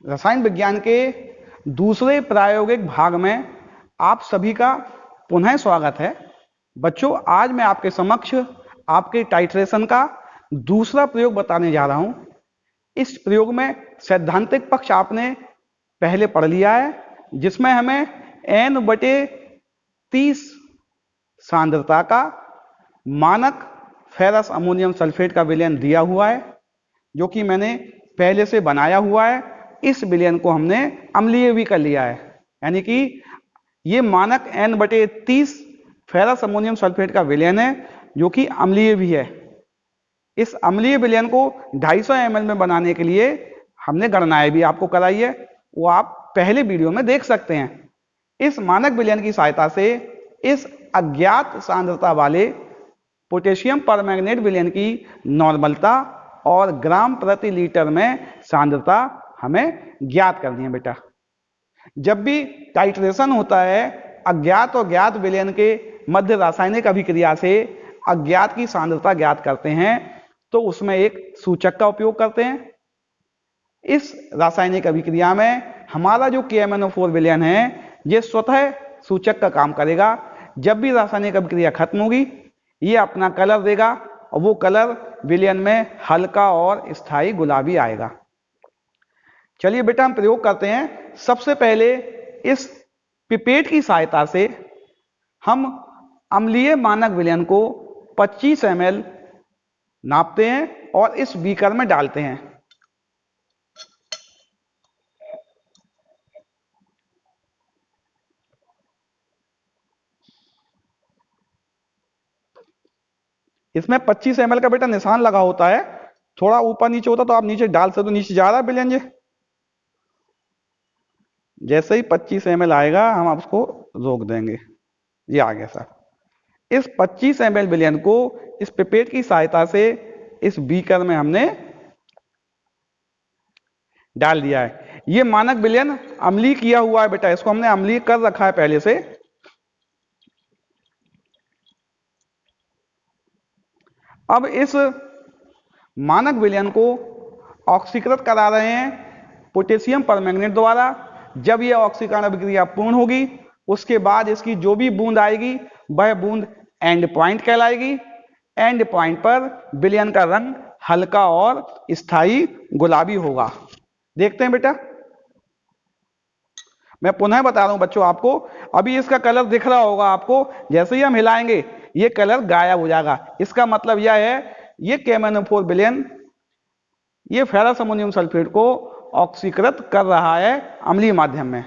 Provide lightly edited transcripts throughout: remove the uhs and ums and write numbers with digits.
रसायन विज्ञान के दूसरे प्रायोगिक भाग में आप सभी का पुनः स्वागत है। बच्चों, आज मैं आपके समक्ष आपके टाइट्रेशन का दूसरा प्रयोग बताने जा रहा हूं। इस प्रयोग में सैद्धांतिक पक्ष आपने पहले पढ़ लिया है, जिसमें हमें N/30 सांद्रता का मानक फेरस अमोनियम सल्फेट का विलयन दिया हुआ है, जो कि मैंने पहले से बनाया हुआ है। इस विलयन को हमने अम्लीय भी कर लिया है, यानी कि ये मानक N/30 फेरस अमोनियम सल्फेट का विलयन है, जो कि अम्लीय भी है। इस अम्लीय विलयन को 250 ml में बनाने के लिए हमने गणनाएं भी आपको कराई है, वो आप पहले वीडियो में देख सकते हैं। इस मानक विलयन की सहायता से इस अज्ञात सांद्रता वाले पोटेशियम परमैंगनेट विलयन की नॉर्मलता और ग्राम प्रति लीटर में सांद्रता हमें ज्ञात करनी है। बेटा, जब भी टाइट्रेशन होता है, अज्ञात और ज्ञात विलयन के मध्य रासायनिक अभिक्रिया से अज्ञात की सांद्रता ज्ञात करते हैं, तो उसमें एक सूचक का उपयोग करते हैं। इस रासायनिक अभिक्रिया में हमारा जो KMnO4 विलयन है, ये स्वतः सूचक का काम करेगा। जब भी रासायनिक अभिक्रिया खत्म होगी, ये अपना कलर देगा और वो कलर विलयन में हल्का और स्थायी गुलाबी आएगा। चलिए बेटा, हम प्रयोग करते हैं। सबसे पहले इस पिपेट की सहायता से हम अम्लीय मानक विलयन को 25 ml नापते हैं और इस बीकर में डालते हैं। इसमें 25 ml का बेटा निशान लगा होता है, थोड़ा ऊपर नीचे होता तो आप नीचे डाल सकते हो। नीचे जा रहा है विलयन, ये जैसे ही 25 ml आएगा हम आप उसको रोक देंगे। ये आ गया साहब। इस 25 ml विलयन को इस पिपेट की सहायता से इस बीकर में हमने डाल दिया है। ये मानक विलयन अम्लीय किया हुआ है बेटा, इसको हमने अम्लीय कर रखा है पहले से। अब इस मानक विलयन को ऑक्सीकृत करा रहे हैं पोटेशियम परमैंगनेट द्वारा। जब यह ऑक्सीकरण अभिक्रिया पूर्ण होगी, उसके बाद इसकी जो भी बूंद आएगी वह बूंद एंड पॉइंट कहलाएगी। एंड पॉइंट पर विलयन का रंग हल्का और स्थायी गुलाबी होगा। देखते हैं बेटा, मैं पुनः बता रहा हूं बच्चों आपको। अभी इसका कलर दिख रहा होगा आपको, जैसे ही हम हिलाएंगे ये कलर गायब हो जाएगा। इसका मतलब यह है, ये KMnO4 विलयन ये फेरस अमोनियम सल्फेट को ऑक्सीकृत कर रहा है अम्लीय माध्यम में।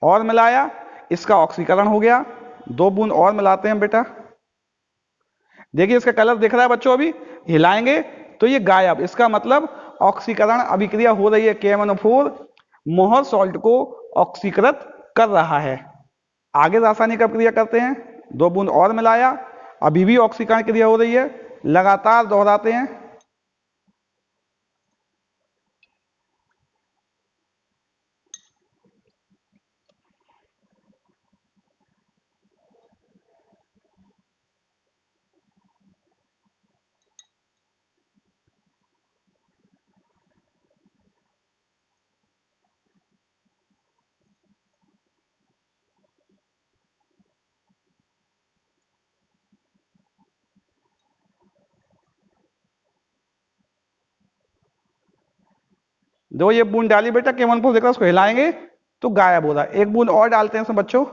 और मिलाया, इसका ऑक्सीकरण हो गया। 2 बूंद और मिलाते हैं बेटा। देखिए इसका कलर दिख रहा है बच्चों, अभी हिलाएंगे तो ये गायब। इसका मतलब ऑक्सीकरण अभिक्रिया हो रही है, KMnO4 मोहर सॉल्ट को ऑक्सीकृत कर रहा है। आगे रासायनिक अभिक्रिया करते हैं। 2 बूंद और मिलाया, अभी भी ऑक्सीकरण क्रिया हो रही है। लगातार दोहराते हैं। दो ये बूंद डाली बेटा, KMnO4 देखा, उसको हिलाएंगे तो गायब हो रहा है। 1 बूंद और डालते हैं इसमें बच्चों।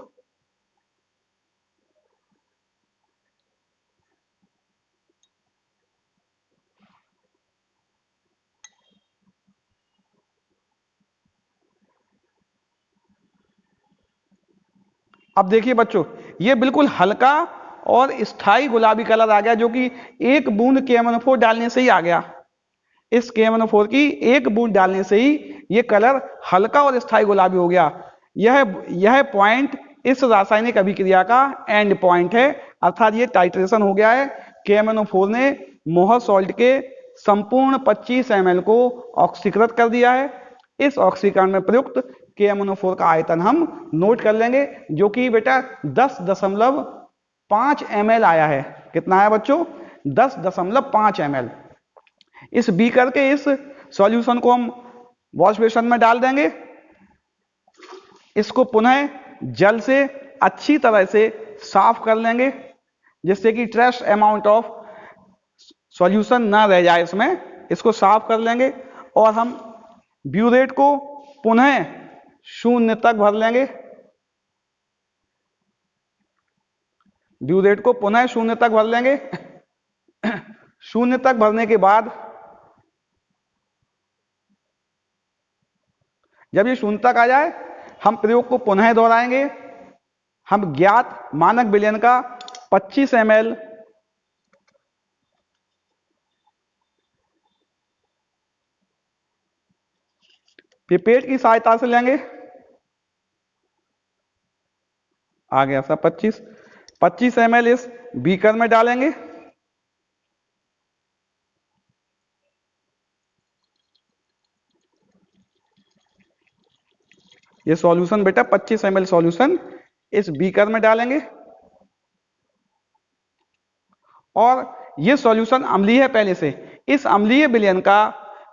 अब देखिए बच्चों, ये बिल्कुल हल्का और स्थायी गुलाबी कलर आ गया, जो कि 1 बूंद KMnO4 डालने से ही आ गया। इस KMnO4 की 1 बूंद डालने से ही ये कलर हल्का और स्थायी गुलाबी हो गया। यह पॉइंट इस रासायनिक अभिक्रिया का एंड पॉइंट है, अर्थात ये टाइट्रेशन हो गया है। KMnO4 ने मोहर सॉल्ट के संपूर्ण 25 ml को ऑक्सीकृत कर दिया है। इस ऑक्सीकरण में प्रयुक्त KMnO4 का आयतन हम नोट कर लेंगे, जो कि बेटा 10.5 ml आया है। कितना आया बच्चों? 10.5 ml। इस बीकर के इस सॉल्यूशन को हम वॉश बेसन में डाल देंगे। इसको पुनः जल से अच्छी तरह से साफ कर लेंगे, जिससे कि ट्रेस अमाउंट ऑफ सॉल्यूशन ना रह जाए इसमें। इसको साफ कर लेंगे और हम ब्यूरेट को पुनः 0 तक भर लेंगे। ब्यूरेट को पुनः 0 तक भर लेंगे। 0 तक भरने के बाद जब ये 0 तक आ जाए, हम प्रयोग को पुनः दोहराएंगे। हम ज्ञात मानक विलयन का 25 ml पिपेट की सहायता से लेंगे। आ गया सब 25 ml इस बीकर में डालेंगे। ये सॉल्यूशन बेटा 25 ml सॉल्यूशन इस बीकर में डालेंगे। और ये सॉल्यूशन अम्लीय है पहले से। इस अम्लीय विलयन का,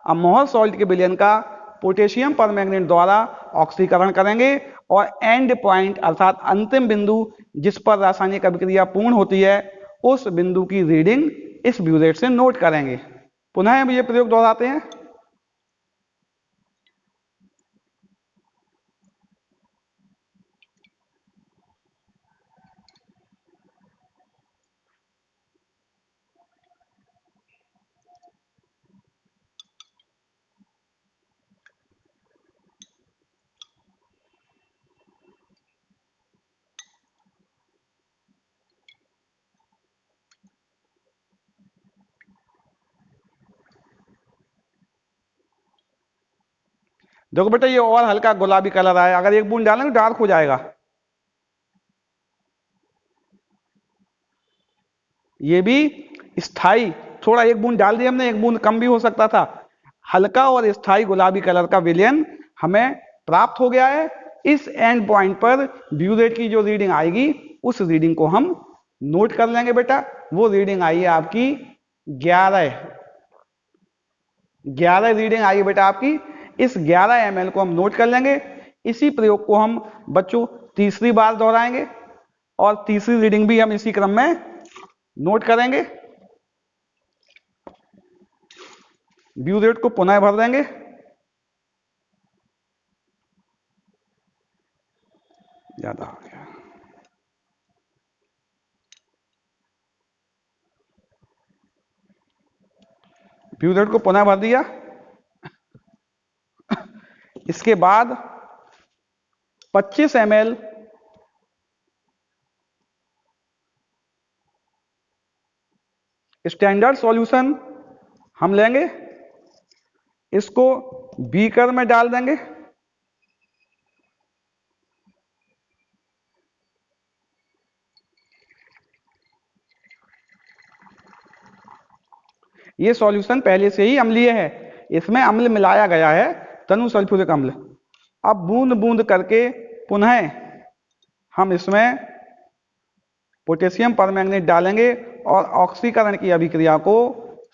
अमोहल सॉल्ट के विलयन का पोटेशियम परमैंगनेट द्वारा ऑक्सीकरण करेंगे और एंड पॉइंट अर्थात अंतिम बिंदु जिस पर रासायनिक अभिक्रिया पूर्ण होती है, उस बिंदु की रीडिंग इस ब्यूरेट से नोट करेंगे। पुनः हम ये प्रयोग दोहराते हैं। देखो बेटा ये और हल्का गुलाबी कलर आया, अगर एक बूंद डालेंगे डार्क हो जाएगा। ये भी स्थाई, थोड़ा एक बूंद डाल दिया हमने, एक बूंद कम भी हो सकता था। हल्का और स्थाई गुलाबी कलर का विलयन हमें प्राप्त हो गया है। इस एंड पॉइंट पर ब्यूरेट की जो रीडिंग आएगी, उस रीडिंग को हम नोट कर लेंगे बेटा। वो रीडिंग आई है आपकी 11 रीडिंग आई है बेटा आपकी। इस 11 ml को हम नोट कर लेंगे। इसी प्रयोग को हम बच्चों तीसरी बार दोहराएंगे और तीसरी रीडिंग भी हम इसी क्रम में नोट करेंगे। ब्यूरेट को पुनः भर देंगे। ज्यादा हो गया। ब्यूरेट को पुनः भर दिया। इसके बाद 25 ml स्टैंडर्ड सॉल्यूशन हम लेंगे। इसको बीकर में डाल देंगे। ये सॉल्यूशन पहले से ही अम्लीय है, इसमें अम्ल मिलाया गया है, तनु सल्फ्यूरिक अम्ल। अब बूंद बूंद करके पुनः हम इसमें पोटेशियम परमैंगनेट डालेंगे और ऑक्सीकरण की अभिक्रिया को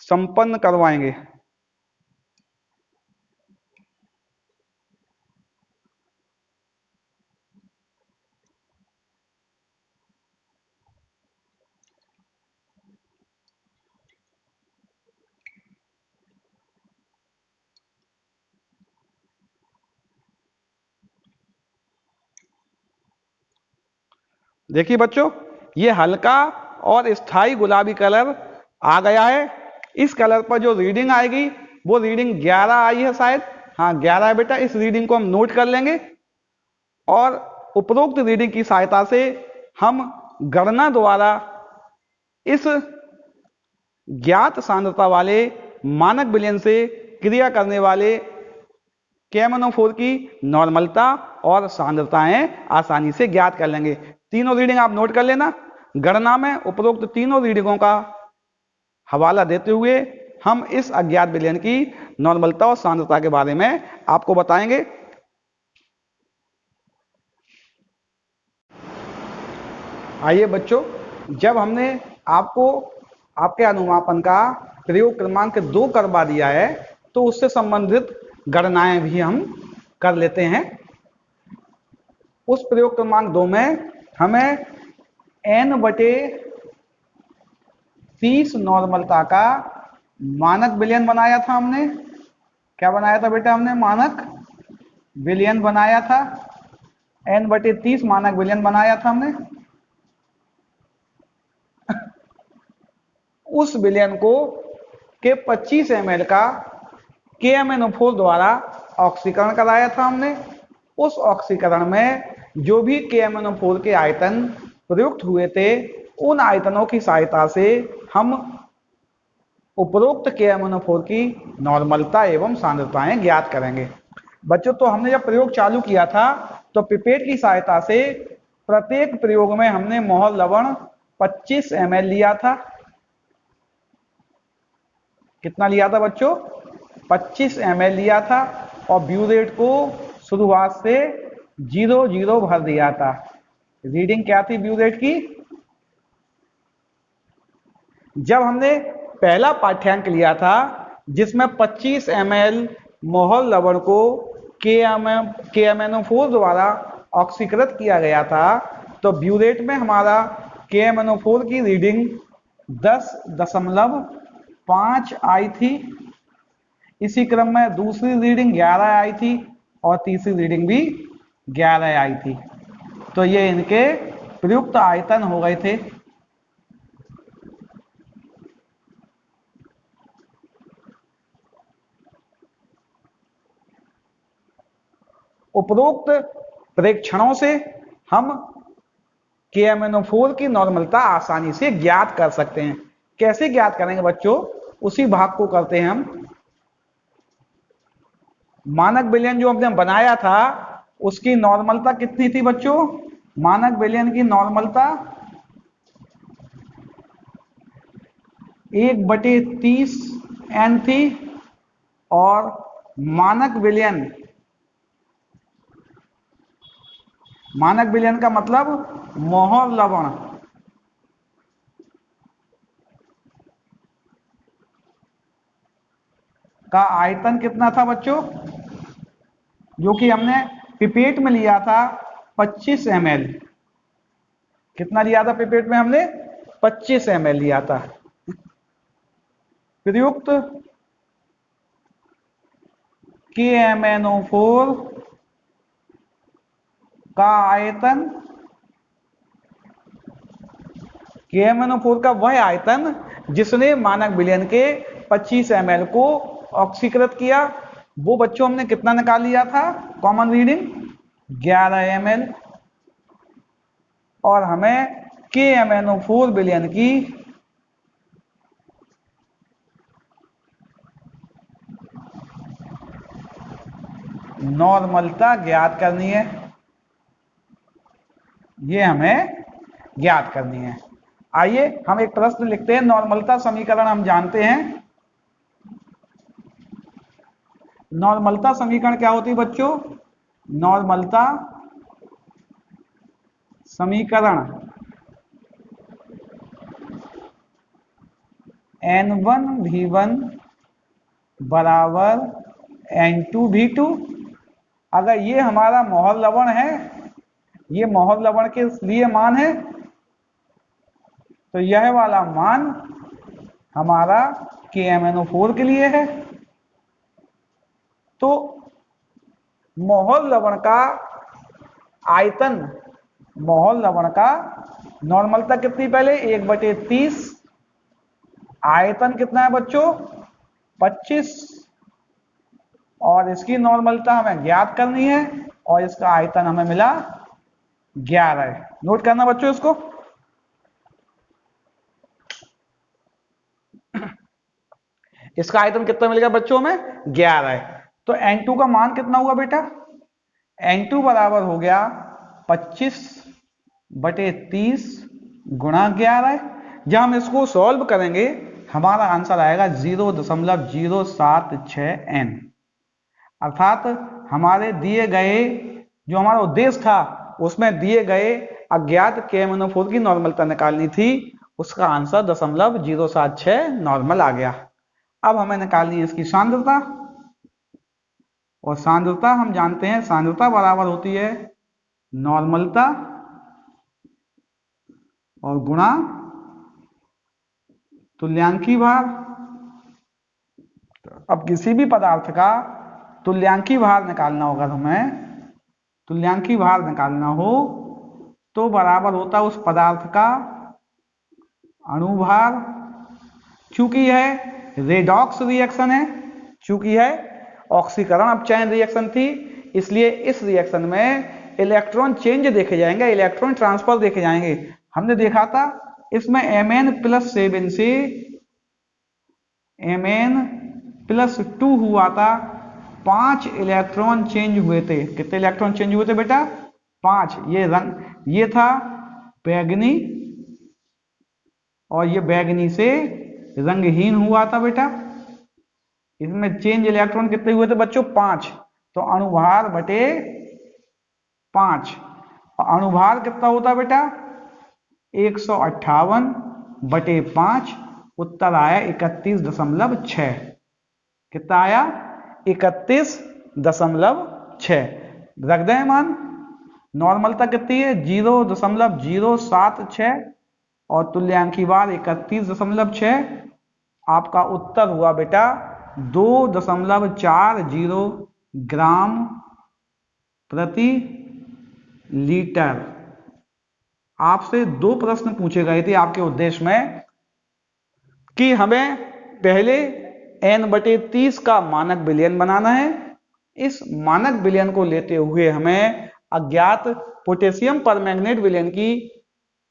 संपन्न करवाएंगे। देखिए बच्चों, ये हल्का और स्थायी गुलाबी कलर आ गया है। इस कलर पर जो रीडिंग आएगी वो रीडिंग 11 आई है शायद। हाँ 11 है बेटा। इस रीडिंग को हम नोट कर लेंगे और उपरोक्त रीडिंग की सहायता से हम गणना द्वारा इस ज्ञात सांद्रता वाले मानक विलयन से क्रिया करने वाले KMnO4 की नॉर्मलता और सांद्रताएं आसानी से ज्ञात कर लेंगे। तीनों रीडिंग आप नोट कर लेना। गणना में उपरोक्त तीनों रीडिंगों का हवाला देते हुए हम इस अज्ञात विलयन की नॉर्मलता और सांद्रता के बारे में आपको बताएंगे। आइए बच्चों, जब हमने आपको आपके अनुमापन का प्रयोग क्रमांक 2 करवा दिया है, तो उससे संबंधित गणनाएं भी हम कर लेते हैं। उस प्रयोग क्रमांक 2 में हमें n/30 नॉर्मलता का मानक विलयन बनाया था हमने। क्या बनाया था बेटा? हमने मानक विलयन बनाया था। n/30 मानक विलयन बनाया था हमने। उस विलयन को के 25 ml का KMnO4 द्वारा ऑक्सीकरण कराया था हमने। उस ऑक्सीकरण में जो भी KMnO4 के आयतन प्रयुक्त हुए थे, उन आयतनों की सहायता से हम उपरोक्त KMnO4 की नॉर्मलता एवं सांद्रताएं ज्ञात करेंगे। बच्चों, तो हमने जब प्रयोग चालू किया था तो पिपेट की सहायता से प्रत्येक प्रयोग में हमने मोहर लवण 25 ml लिया था। कितना लिया था बच्चों? 25 ml लिया था और ब्यूरेट को शुरुआत से 0 भर दिया था। रीडिंग क्या थी ब्यूरेट की? जब हमने पहला पाठ्यांक लिया था जिसमें 25 ml मोहर लवण को KMnO4 द्वारा ऑक्सीकृत किया गया था, तो ब्यूरेट में हमारा KMnO4 की रीडिंग 10.5 आई थी। इसी क्रम में दूसरी रीडिंग 11 आई थी और तीसरी रीडिंग भी 11 आई थी। तो ये इनके प्रयुक्त आयतन हो गए थे। उपरोक्त प्रेक्षणों से हम KMnO4 की नॉर्मलता आसानी से ज्ञात कर सकते हैं। कैसे ज्ञात करेंगे बच्चों? उसी भाग को करते हैं हम। मानक विलयन जो हमने बनाया था उसकी नॉर्मलता कितनी थी बच्चों? मानक विलयन की नॉर्मलता 1/30 n थी और मानक विलयन का मतलब मोहर लवण का आयतन कितना था बच्चों? जो कि हमने पिपेट में लिया था 25 ml। कितना लिया था पिपेट में हमने? 25 ml लिया था। प्रयुक्त KMnO4 का आयतन, KMnO4 का वह आयतन जिसने मानक विलयन के 25 ml को ऑक्सीकृत किया, वो बच्चों हमने कितना निकाल लिया था? Common reading 11 ml। और हमें KMnO4 विलयन की नॉर्मलता ज्ञात करनी है। ये हमें ज्ञात करनी है। आइए हम एक प्रश्न लिखते हैं। नॉर्मलता समीकरण हम जानते हैं। नॉर्मलता समीकरण क्या होती है बच्चों? नॉर्मलता समीकरण N1V1 बराबर N2V2। अगर ये हमारा मोहर लवण है, ये मोहर लवण के लिए मान है, तो यह वाला मान हमारा KMnO4 के लिए है। तो मोहर लवण का आयतन, मोहर लवण का नॉर्मलता कितनी? पहले 1/30। आयतन कितना है बच्चों? 25। और इसकी नॉर्मलता हमें ज्ञात करनी है और इसका आयतन हमें मिला 11। नोट करना बच्चों इसको। इसका आयतन कितना मिलेगा बच्चों में? 11। तो N2 का मान कितना हुआ बेटा? N2 बराबर हो गया 25/30 गुणा 11। जब हम इसको सॉल्व करेंगे हमारा आंसर आएगा 0.076 n। अर्थात हमारे दिए गए, जो हमारा उद्देश्य था उसमें दिए गए अज्ञात KMnO4 की नॉर्मलता निकालनी थी, उसका आंसर 0.076 नॉर्मल आ गया। अब हमें निकालनी है इसकी सांद्रता। और सांद्रता हम जानते हैं, सांद्रता बराबर होती है नॉर्मलता और गुणा तुल्यांकी भार। अब किसी भी पदार्थ का तुल्यांकी भार निकालना होगा, हमें तुल्यांकी भार निकालना हो तो बराबर होता है उस पदार्थ का अणुभार। चूंकि यह रेडॉक्स रिएक्शन है, चूंकि यह ऑक्सीकरण अपचयन रिएक्शन थी, इसलिए इस रिएक्शन में इलेक्ट्रॉन चेंज देखे जाएंगे, इलेक्ट्रॉन ट्रांसफर देखे जाएंगे। हमने देखा था इसमें Mn+7 से Mn+2 हुआ था, 5 इलेक्ट्रॉन चेंज हुए थे। कितने इलेक्ट्रॉन चेंज हुए थे बेटा? 5। ये रंग, ये था बैगनी और ये बैगनी से रंगहीन हुआ था बेटा। इसमें चेंज इलेक्ट्रॉन कितने हुए थे बच्चों? 5। तो अणुभार बटे 5, अणुभार कितना होता बेटा? 158 बटे 5। उत्तर आया 31.6। कितना आया? 31.6। रख दें मान। नॉर्मलता कितनी है? 0.076 और तुल्यांकी भार 31.6। आपका उत्तर हुआ बेटा 2.40 ग्राम प्रति लीटर। आपसे 2 प्रश्न पूछे गए थे आपके उद्देश्य में कि हमें पहले N/30 का मानक विलयन बनाना है। इस मानक विलयन को लेते हुए हमें अज्ञात पोटेशियम परमैंगनेट विलयन की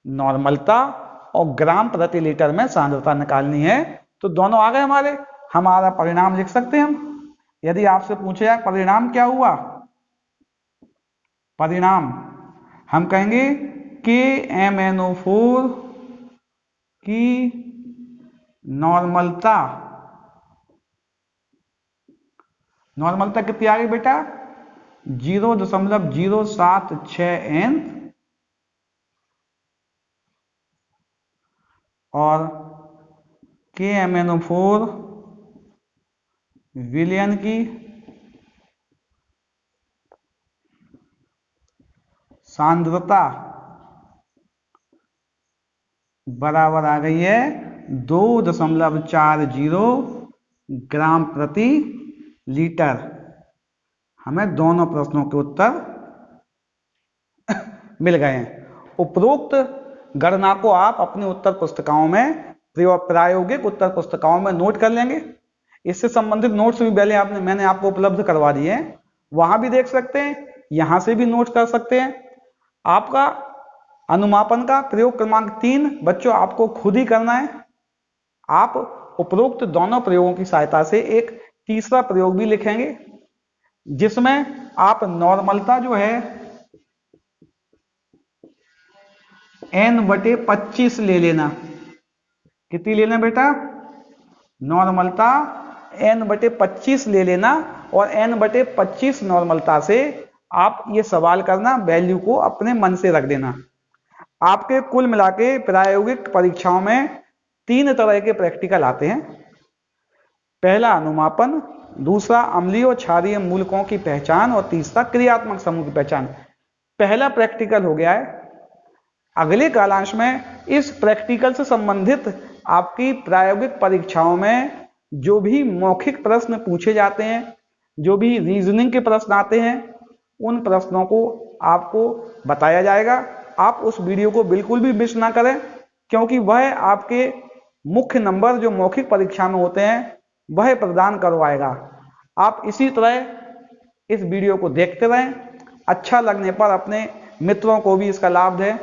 नॉर्मलता और ग्राम प्रति लीटर में सांद्रता निकालनी है। तो दोनों आ गए हमारे। हमारा परिणाम लिख सकते हैं हम। यदि आपसे पूछे जाए परिणाम क्या हुआ, परिणाम हम कहेंगे KMnO4 की नॉर्मलता कितनी आ गई बेटा? 0.076 N और KMnO4 विलयन की सांद्रता बराबर आ गई है 2.40 ग्राम प्रति लीटर। हमें दोनों प्रश्नों के उत्तर मिल गए हैं। उपरोक्त गणना को आप अपनी उत्तर पुस्तिकाओं में, प्रायोगिक उत्तर पुस्तिकाओं में नोट कर लेंगे। इससे संबंधित नोट्स भी पहले मैंने आपको उपलब्ध करवा दिए हैं, वहां भी देख सकते हैं, यहां से भी नोट कर सकते हैं। आपका अनुमापन का प्रयोग क्रमांक 3 बच्चों आपको खुद ही करना है। आप उपरोक्त दोनों प्रयोगों की सहायता से एक तीसरा प्रयोग भी लिखेंगे जिसमें आप नॉर्मलता जो है N/25 ले लेना। कितनी लेना बेटा? नॉर्मलता N/25 ले लेना और N/25 नॉर्मलता से आप ये सवाल करना, वैल्यू को अपने मन से रख देना। आपके कुल मिला के प्रायोगिक परीक्षाओं में 3 तरह के प्रैक्टिकल आते हैं। पहला अनुमापन, दूसरा अम्लीय और क्षारीय मूलकों की पहचान और तीसरा क्रियात्मक समूह की पहचान। पहला प्रैक्टिकल हो गया है। अगले कालांश में इस प्रैक्टिकल से संबंधित आपकी प्रायोगिक परीक्षाओं में जो भी मौखिक प्रश्न पूछे जाते हैं, जो भी रीजनिंग के प्रश्न आते हैं, उन प्रश्नों को आपको बताया जाएगा। आप उस वीडियो को बिल्कुल भी मिस ना करें, क्योंकि वह आपके मुख्य नंबर जो मौखिक परीक्षा में होते हैं वह प्रदान करवाएगा। आप इसी तरह इस वीडियो को देखते रहें। अच्छा लगने पर अपने मित्रों को भी इसका लाभ दें।